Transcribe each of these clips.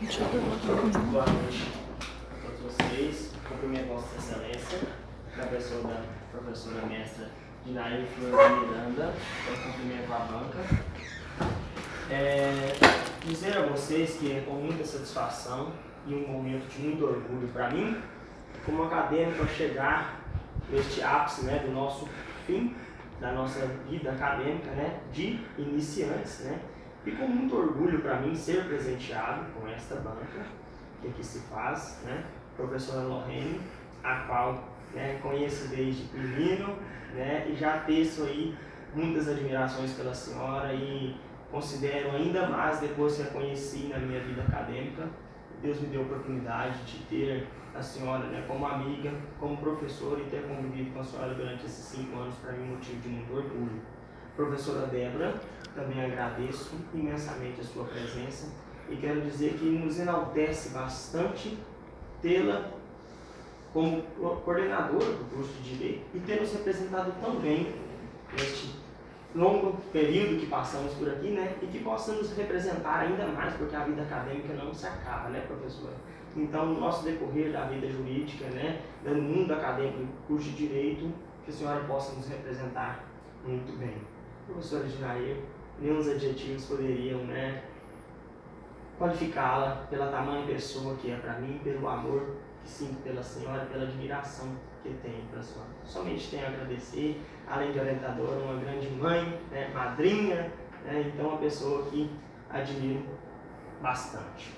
Boa noite a todos vocês. Cumprimento Vossa Excelência, na pessoa da professora mestra Dinair Flor de Miranda. Cumprimento a banca. Dizer a vocês que é com muita satisfação e um momento de muito orgulho para mim, como acadêmico, a chegar neste ápice, do nosso fim, da nossa vida acadêmica, de iniciantes, E com muito orgulho para mim ser presenteado com esta banca que aqui se faz, professora Lorraine, a qual conheço desde menino, e já teço aí muitas admirações pela senhora e considero ainda mais depois que a conheci na minha vida acadêmica. Deus me deu a oportunidade de ter a senhora como amiga, como professora e ter convivido com a senhora durante esses 5 anos, para mim, motivo de muito orgulho. Professora Débora, também agradeço imensamente a sua presença e quero dizer que nos enaltece bastante tê-la como coordenadora do curso de Direito e ter nos representado tão bem neste longo período que passamos por aqui, e que possamos representar ainda mais, porque a vida acadêmica não se acaba, professora? Então, no nosso decorrer da vida jurídica, no mundo acadêmico do curso de Direito, que a senhora possa nos representar muito bem. Professora Dinair, nenhum adjetivos poderiam qualificá-la pela tamanha pessoa que é para mim, pelo amor que sinto pela senhora, pela admiração que tenho pela senhora. Somente tenho a agradecer, além de orientadora, uma grande mãe, madrinha, então uma pessoa que admiro bastante.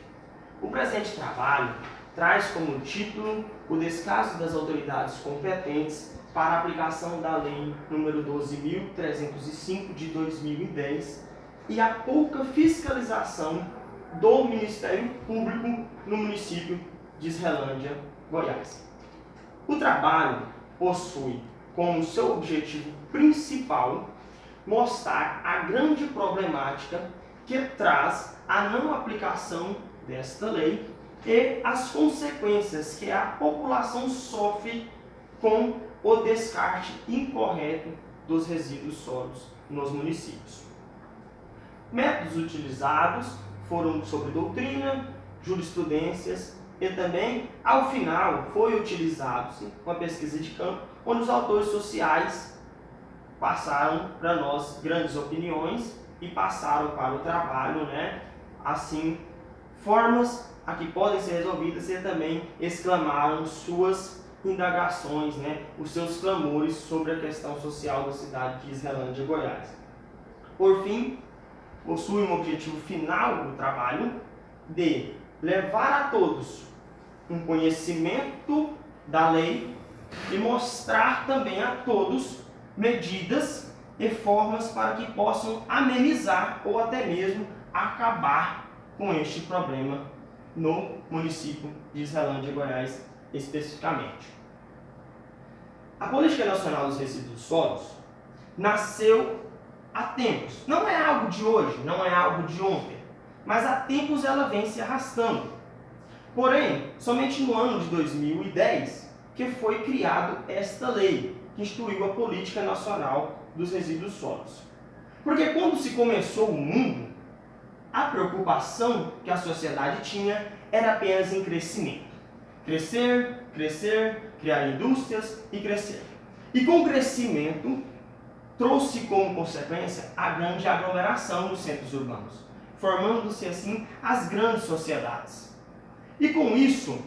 O presente trabalho traz como título o descaso das autoridades competentes para a aplicação da Lei nº 12.305 de 2010 e a pouca fiscalização do Ministério Público no município de Israelândia, Goiás. O trabalho possui como seu objetivo principal mostrar a grande problemática que traz a não aplicação desta lei e as consequências que a população sofre com o descarte incorreto dos resíduos sólidos nos municípios. Métodos utilizados foram sobre doutrina, jurisprudências e também, ao final, foi utilizado uma pesquisa de campo, onde os autores sociais passaram para nós grandes opiniões e passaram para o trabalho, assim, formas a que podem ser resolvidas e também exclamaram suas indagações, os seus clamores sobre a questão social da cidade de Israelândia, Goiás. Por fim, possui um objetivo final do trabalho de levar a todos um conhecimento da lei e mostrar também a todos medidas e formas para que possam amenizar ou até mesmo acabar com este problema no município de Israelândia, Goiás, especificamente. A Política Nacional dos Resíduos Sólidos nasceu há tempos. Não é algo de hoje, não é algo de ontem, mas há tempos ela vem se arrastando. Porém, somente no ano de 2010 que foi criada esta lei, que instituiu a Política Nacional dos Resíduos Sólidos. Porque quando se começou o mundo, a preocupação que a sociedade tinha era apenas em crescimento. Crescer, crescer, criar indústrias e crescer. E com o crescimento, trouxe como consequência a grande aglomeração dos centros urbanos, formando-se assim as grandes sociedades. E com isso,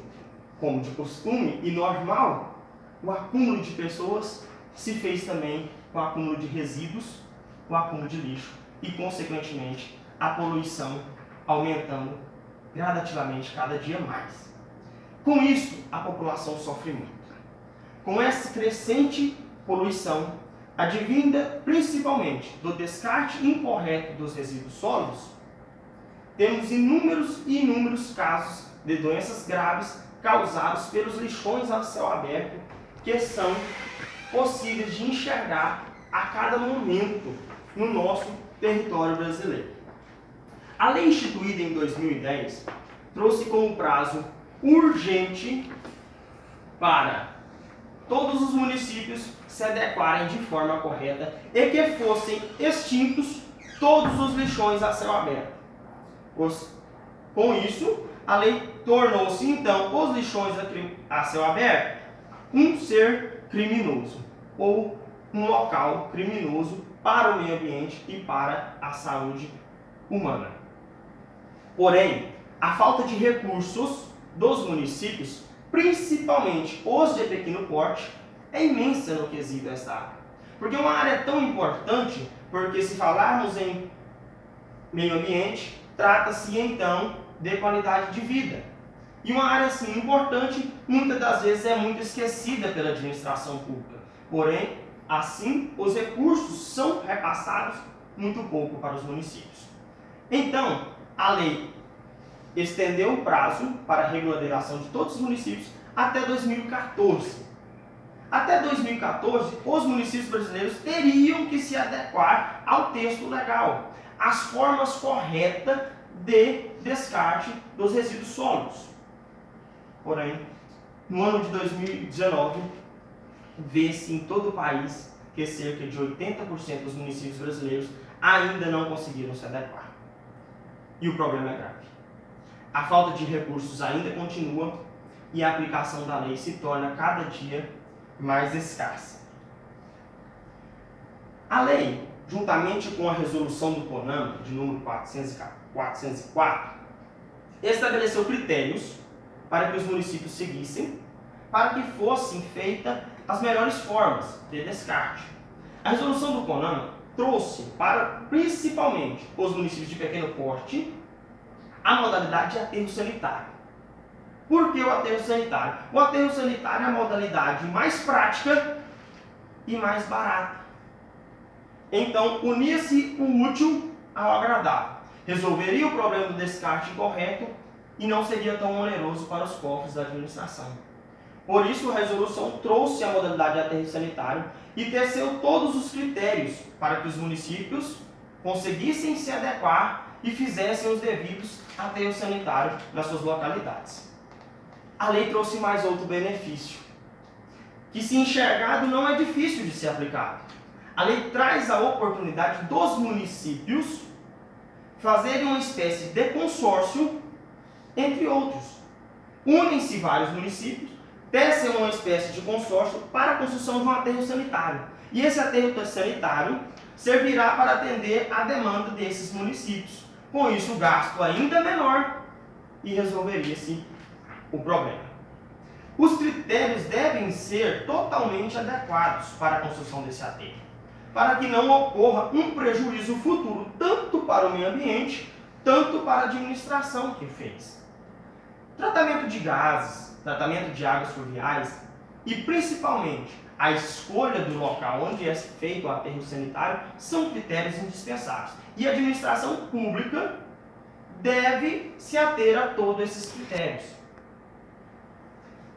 como de costume e normal, o acúmulo de pessoas se fez também com o acúmulo de resíduos, o acúmulo de lixo e, consequentemente, a poluição aumentando gradativamente cada dia mais. Com isso, a população sofre muito. Com essa crescente poluição, advinda principalmente do descarte incorreto dos resíduos sólidos, temos inúmeros e inúmeros casos de doenças graves causados pelos lixões a céu aberto, que são possíveis de enxergar a cada momento no nosso território brasileiro. A lei instituída em 2010 trouxe como prazo urgente para todos os municípios se adequarem de forma correta e que fossem extintos todos os lixões a céu aberto. Com isso, a lei tornou-se, então, os lixões a céu aberto um ser criminoso, ou um local criminoso para o meio ambiente e para a saúde humana. Porém, a falta de recursos dos municípios, principalmente os de pequeno porte, é imensa no quesito esta área. Porque uma área é tão importante, porque se falarmos em meio ambiente, trata-se então de qualidade de vida. E uma área assim importante, muitas das vezes é muito esquecida pela administração pública. Porém, assim, os recursos são repassados muito pouco para os municípios. Então, a lei estendeu o prazo para a regularização de todos os municípios até 2014. Até 2014, os municípios brasileiros teriam que se adequar ao texto legal, às formas corretas de descarte dos resíduos sólidos. Porém, no ano de 2019, vê-se em todo o país que cerca de 80% dos municípios brasileiros ainda não conseguiram se adequar. E o problema é grave. A falta de recursos ainda continua e a aplicação da lei se torna cada dia mais escassa. A lei, juntamente com a resolução do CONAMA, de número 404, estabeleceu critérios para que os municípios seguissem, para que fossem feitas as melhores formas de descarte. A resolução do CONAMA trouxe para, principalmente, os municípios de pequeno porte, a modalidade de aterro sanitário. Por que o aterro sanitário? O aterro sanitário é a modalidade mais prática e mais barata. Então, unia-se o útil ao agradável. Resolveria o problema do descarte incorreto e não seria tão oneroso para os cofres da administração. Por isso, a resolução trouxe a modalidade de aterro sanitário e teceu todos os critérios para que os municípios conseguissem se adequar e fizessem os devidos aterros sanitários nas suas localidades. A lei trouxe mais outro benefício, que se enxergado não é difícil de ser aplicado. A lei traz a oportunidade dos municípios fazerem uma espécie de consórcio entre outros. Unem-se vários municípios, tecem uma espécie de consórcio para a construção de um aterro sanitário. E esse aterro sanitário servirá para atender a demanda desses municípios. Com isso, o gasto ainda é menor e resolveria-se o problema. Os critérios devem ser totalmente adequados para a construção desse aterro, para que não ocorra um prejuízo futuro, tanto para o meio ambiente, tanto para a administração que fez. Tratamento de gases, tratamento de águas fluviais e, principalmente, a escolha do local onde é feito o aterro sanitário são critérios indispensáveis. E a administração pública deve se ater a todos esses critérios.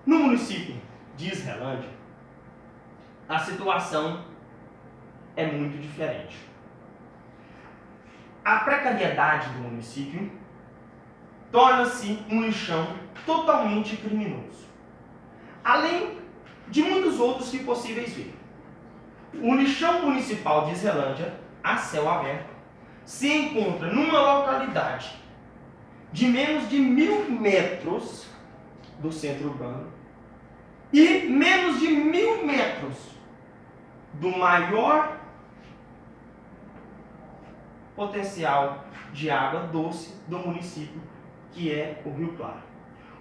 No município de Israelândia, a situação é muito diferente. A precariedade do município torna-se um lixão totalmente criminoso, além de muitos outros que possíveis ver. O lixão municipal de Israelândia, a céu aberto, se encontra numa localidade de menos de 1.000 metros do centro urbano e menos de 1.000 metros do maior potencial de água doce do município, que é o Rio Claro.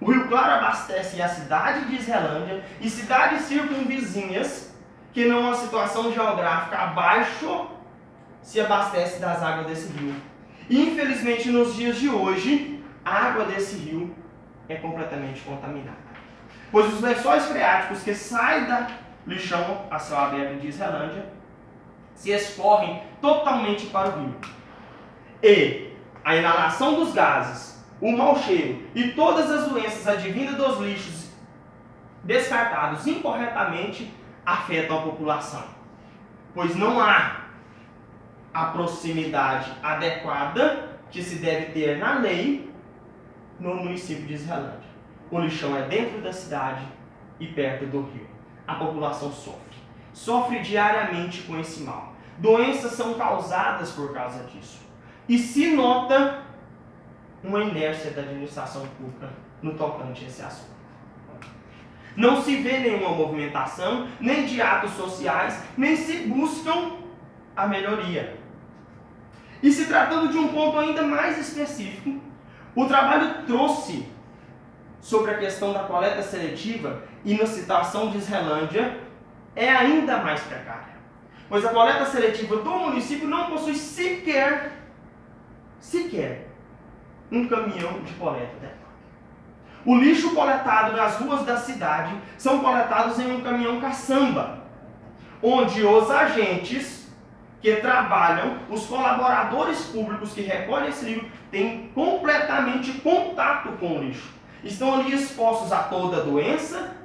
O Rio Claro abastece a cidade de Israelândia e cidades circunvizinhas que, numa situação geográfica abaixo, se abastece das águas desse rio. Infelizmente, nos dias de hoje, a água desse rio é completamente contaminada, pois os lençóis freáticos que saem da lixão a céu aberto de Israelândia se escorrem totalmente para o rio. E a inalação dos gases, o mau cheiro e todas as doenças advindas dos lixos descartados incorretamente afetam a população, pois não há a proximidade adequada que se deve ter na lei no município de Israelândia. O lixão é dentro da cidade e perto do rio. A população sofre diariamente com esse mal. Doenças são causadas por causa disso. E se nota uma inércia da administração pública no tocante a esse assunto. Não se vê nenhuma movimentação, nem de atos sociais, nem se buscam a melhoria. E se tratando de um ponto ainda mais específico, o trabalho trouxe sobre a questão da coleta seletiva e na situação de Islândia é ainda mais precária, pois a coleta seletiva do município não possui sequer um caminhão de coleta dela. O lixo coletado nas ruas da cidade são coletados em um caminhão caçamba, onde os agentes que trabalham, os colaboradores públicos que recolhem esse lixo, têm completamente contato com o lixo. Estão ali expostos a toda a doença,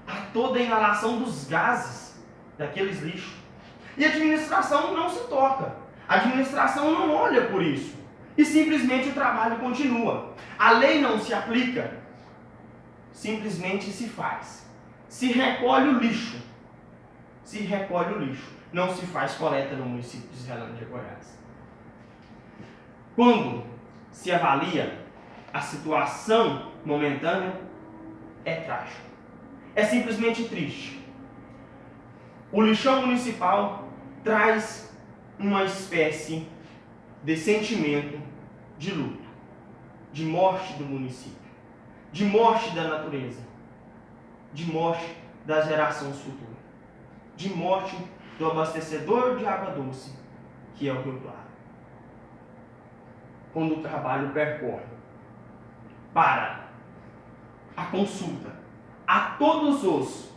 a toda a inalação dos gases daqueles lixos. E a administração não se toca. A administração não olha por isso. E simplesmente o trabalho continua. A lei não se aplica. Simplesmente se faz. Se recolhe o lixo. Se recolhe o lixo. Não se faz coleta no município de Islândia, Goiás. Quando se avalia a situação momentânea, é trágico. É simplesmente triste. O lixão municipal traz uma espécie de sentimento de luto, de morte do município, de morte da natureza, de morte das gerações futuras, de morte do abastecedor de água doce, que é o Rio Claro. Quando o trabalho percorre para a consulta a todos os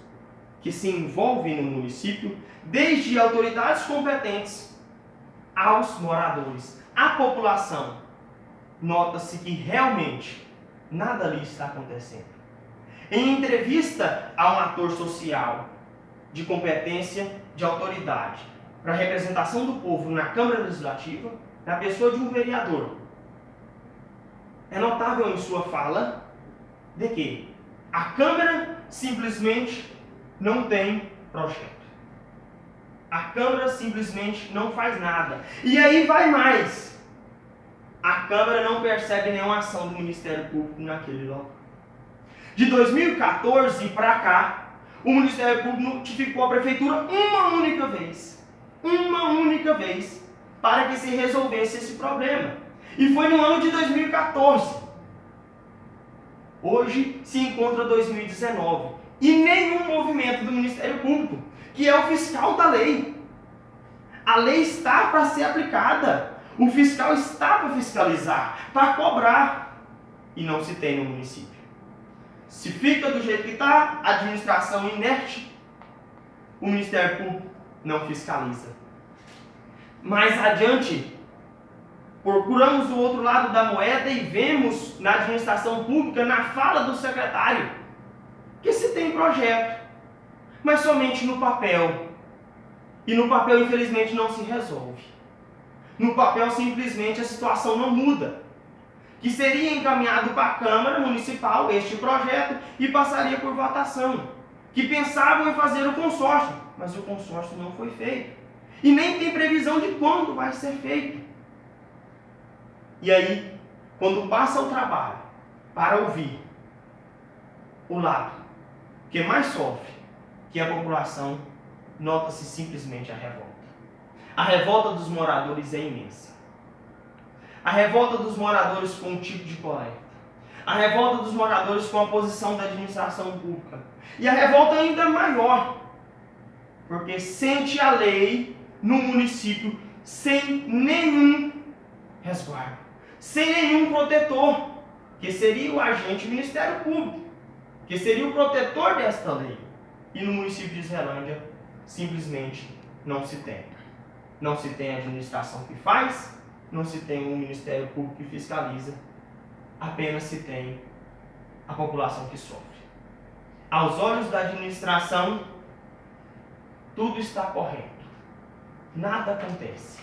que se envolvem no município, desde autoridades competentes aos moradores, à população, nota-se que realmente nada ali está acontecendo. Em entrevista a um ator social de competência, de autoridade, para a representação do povo na Câmara Legislativa, na pessoa de um vereador, é notável em sua fala de que a Câmara simplesmente não tem projeto. A Câmara simplesmente não faz nada. E aí vai mais. A Câmara não percebe nenhuma ação do Ministério Público naquele local. De 2014 para cá, o Ministério Público notificou a Prefeitura uma única vez, para que se resolvesse esse problema. E foi no ano de 2014. Hoje se encontra 2019. E nenhum movimento do Ministério Público, que é o fiscal da lei. A lei está para ser aplicada. O fiscal está para fiscalizar, para cobrar. E não se tem no município. Se fica do jeito que está, a administração inerte, o Ministério Público não fiscaliza. Mais adiante, procuramos o outro lado da moeda e vemos na administração pública, na fala do secretário, que se tem projeto, mas somente no papel. E no papel, infelizmente, não se resolve. No papel, simplesmente, a situação não muda. Que seria encaminhado para a Câmara Municipal este projeto e passaria por votação. Que pensavam em fazer o consórcio, mas o consórcio não foi feito. E nem tem previsão de quando vai ser feito. E aí, quando passa o trabalho para ouvir o lado que mais sofre, que é a população, nota-se simplesmente a revolta. A revolta dos moradores é imensa. A revolta dos moradores com o tipo de coleta. A revolta dos moradores com a posição da administração pública. E a revolta ainda maior, porque sente a lei no município sem nenhum resguardo, sem nenhum protetor, que seria o agente do Ministério Público, que seria o protetor desta lei. E no município de Islândia, simplesmente não se tem. Não se tem a administração que faz, não se tem um Ministério Público que fiscaliza, apenas se tem a população que sofre. Aos olhos da administração, tudo está correto, nada acontece,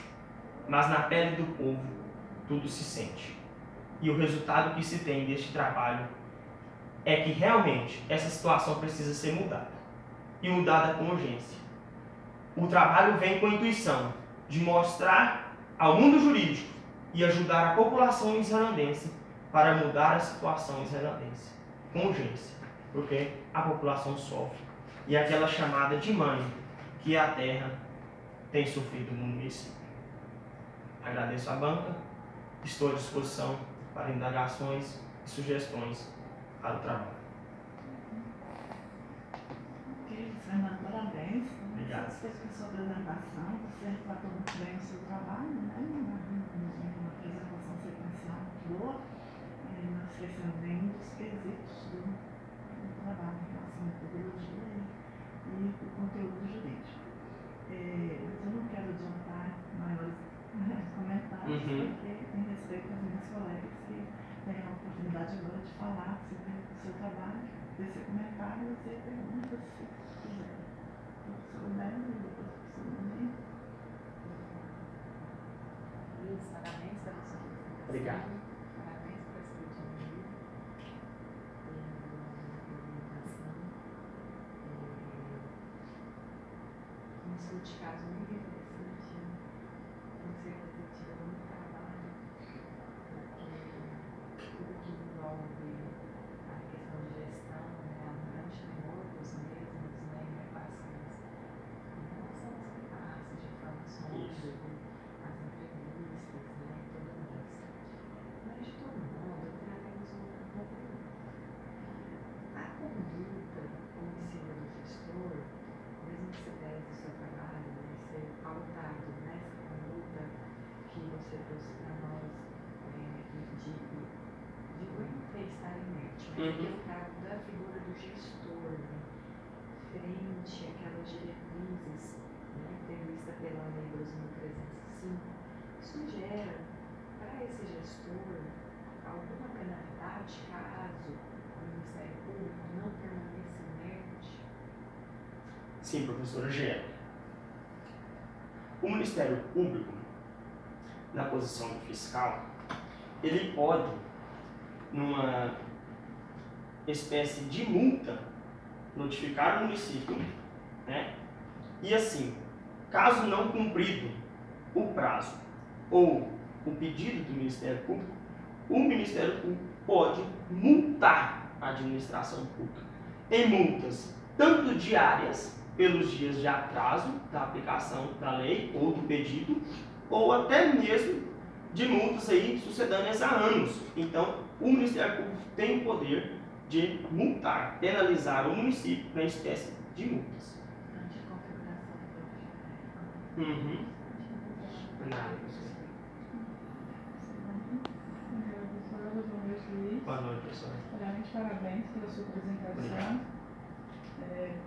mas na pele do povo, tudo se sente. E o resultado que se tem deste trabalho é que realmente essa situação precisa ser mudada, e mudada com urgência. O trabalho vem com a intuição de mostrar ao mundo jurídico e ajudar a população islandense para mudar a situação israelense, com urgência, porque a população sofre. E aquela chamada de mãe que a terra tem sofrido no município. Agradeço a banca, estou à disposição para indagações e sugestões para o trabalho. Ok, Fernando, parabéns. Obrigado. Satisfeito com a sua apresentação, você relatou muito bem o seu trabalho, né? Uma apresentação sequencial muito boa. Não esquecendo nenhum dos quesitos do trabalho em relação à metodologia e o conteúdo jurídico. Mas eu não quero adiantar maiores comentários, porque em respeito às minhas colegas que têm a oportunidade agora de falar sobre o seu trabalho, desse comentário e fazer perguntas, se quiser. Professor Belo e depois professor Domingo. Luiz, parabéns pela sua apresentação. Obrigado. Parabéns por essa autonomia, pela apresentação. Um estudo de caso muito interessante, com certeza tive muito trabalho, porque tudo que envolve a questão de gestão, né, a grande temor dos mesmos, né, em relação às repasses de informações, as entrevistas, né, tudo isso. Mas, de todo modo, eu queria até resolver um pouco. A conduta omissiva do gestor, mesmo que se deve do seu trabalho, né, ser pautado nessa conduta que você trouxe para nós, de não estar inerte, mas que é o caso da figura do gestor, né, frente àquelas diretrizes, né, prevista pela Lei 12.305, isso gera para esse gestor alguma penalidade caso o Ministério Público não permaneça inerte? Sim, professora Gera. O Ministério Público, na posição do fiscal, ele pode, numa espécie de multa, notificar o município, né? E assim, caso não cumprido o prazo ou o pedido do Ministério Público, o Ministério Público pode multar a administração pública em multas tanto diárias, pelos dias de atraso da aplicação da lei ou do pedido, ou até mesmo de multas aí sucedâneas a anos. Então, o Ministério Público tem o poder de multar, penalizar o município na espécie de multas. Anticonfiguração do Boa noite, professor. Realmente parabéns pela sua apresentação.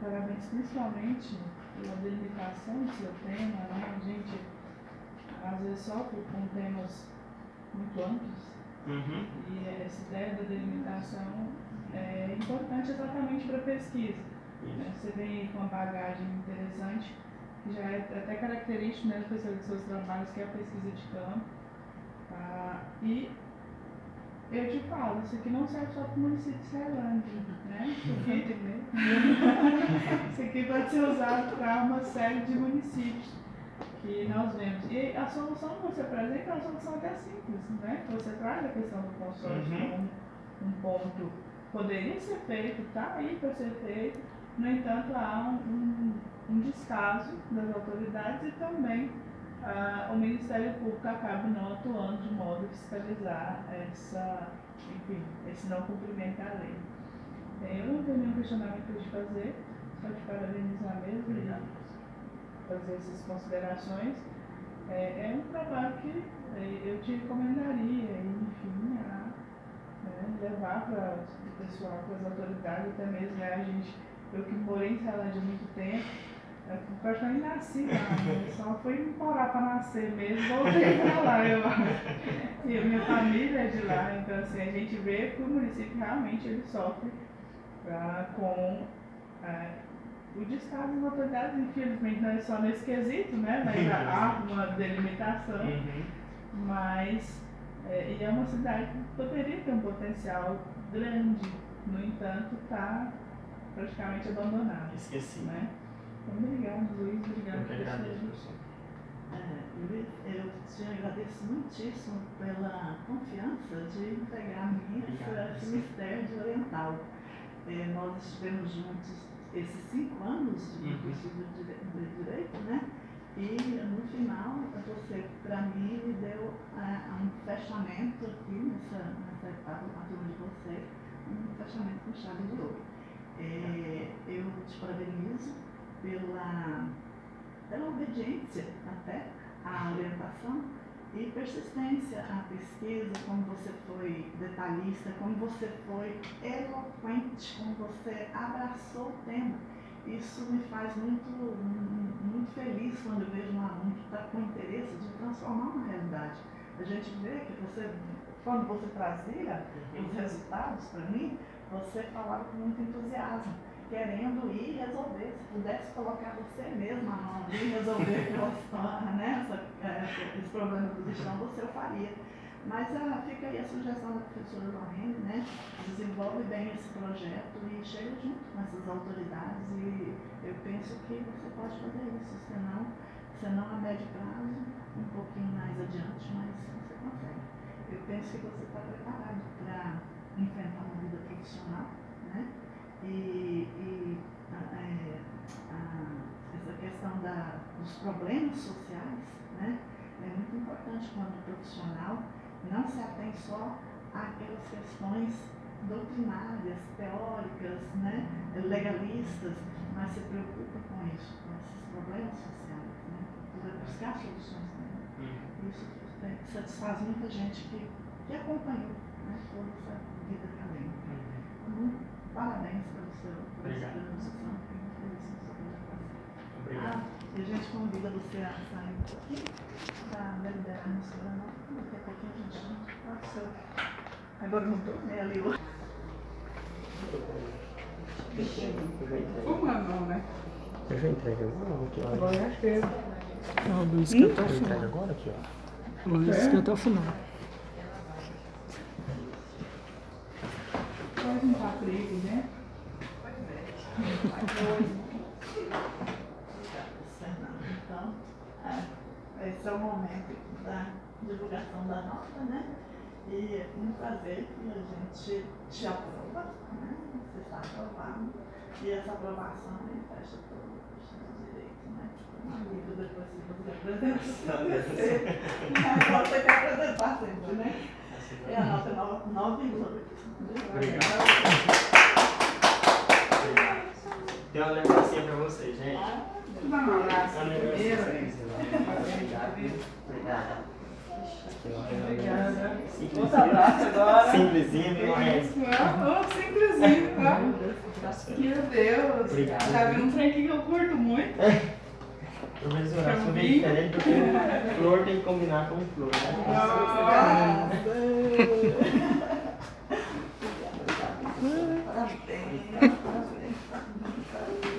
Parabéns principalmente pela delimitação do seu tema, né? A gente às vezes sofre com temas muito amplos e essa ideia da delimitação é importante exatamente para a pesquisa. Você vem com uma bagagem interessante, que já é até característico, né, dos seus trabalhos, que é a pesquisa de campo. E eu te falo, isso aqui não serve só para o município de Ceilândia, né? Isso aqui pode ser usado para uma série de municípios que nós vemos. E a solução que você apresenta é uma solução até simples, né? Você traz a questão do consórcio como um ponto que poderia ser feito, está aí para ser feito. No entanto, há um descaso das autoridades e também o Ministério Público acaba não atuando de modo a fiscalizar esse não cumprimento da lei. Eu não tenho nenhum questionamento para te fazer, só te parabenizar mesmo e fazer essas considerações. É um trabalho que eu te recomendaria, enfim, levar para o pessoal, para as autoridades, até mesmo, né, eu que morei em Ceilândia há muito tempo, eu praticamente nasci lá, né? Só fui morar para nascer mesmo, voltei para lá, eu acho. E a minha família é de lá, então assim, a gente vê que o município realmente ele sofre com o descaso das autoridades, infelizmente não é só nesse quesito, né? Mas há uma delimitação, mas e é uma cidade que poderia ter um potencial grande, no entanto está praticamente abandonada. Esqueci. Né? Então, obrigado, Luiz. Obrigado Eu que por agradeço, você. professor. Luiz, eu te agradeço muitíssimo pela confiança de integrar-me esse mistério de oriental. Nós estivemos juntos esses 5 anos de curso de Direito, né? E no final, você, para mim, me deu um fechamento aqui nessa etapa, a turma de vocês, um fechamento com chave de ouro. Eu te parabenizo pela obediência até à orientação e persistência à pesquisa, como você foi detalhista, como você foi eloquente, como você abraçou o tema. Isso me faz muito feliz quando eu vejo um aluno que está com interesse de transformar uma realidade. A gente vê que quando você trazia os resultados para mim, você falava com muito entusiasmo, querendo ir resolver. Se pudesse colocar você mesma a mão e resolver esse problema do lixão, você o faria. Mas fica aí a sugestão da professora Lorraine, né? Desenvolve bem esse projeto e chega junto com essas autoridades, e eu penso que você pode fazer isso, senão a médio prazo, um pouquinho mais adiante, mas você consegue. Eu penso que você está preparado para enfrentar uma vida profissional, né? Essa questão dos problemas sociais, né? É muito importante quando o profissional não se atém só àquelas questões doutrinárias, teóricas, né? Legalistas, mas se preocupa com isso, com esses problemas sociais, né? Para buscar soluções também. Isso satisfaz muita gente que acompanhou, né, toda essa vida acadêmica. Parabéns pela sua apresentação. Obrigado. E a gente convida você a sair um pouquinho para deliberar no seu nome. Daqui a pouquinho a gente passa. Agora não estou, né? Ali o. Uma mão, né? Eu já entrego agora aqui, ó. Agora acho que eu. Não, o Luiz que até o Eu entrego final. agora aqui, ó. O Luiz que até o final. Faz um paprego, né? Então, esse é o momento da divulgação da nota, né? E é um prazer que a gente te aprova, né? Você está aprovado. E essa aprovação fecha todo o curso de Direito, né? Uma amiga depois que você apresenta, você quer apresentar sempre, né? E a nota é 9,8. Obrigado. Tem uma lembrancinha pra vocês, gente. Um abraço. Uma lembrancinha pra vocês. Obrigado. Obrigada. Simplesinho. Outro abraço agora. Simplesinho, viu, Raiz? Simplesinho, tá? Meu Deus. Obrigado. Já vi um trem aqui que eu curto muito. Professor, foi bem diferente porque flor tem que combinar com flor, né?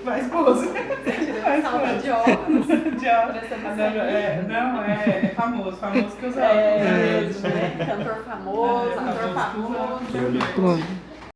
Faz pose. Salva de óculos. De óculos. Não, é famoso que usa óculos. Cantor famoso, ator famoso. Pronto.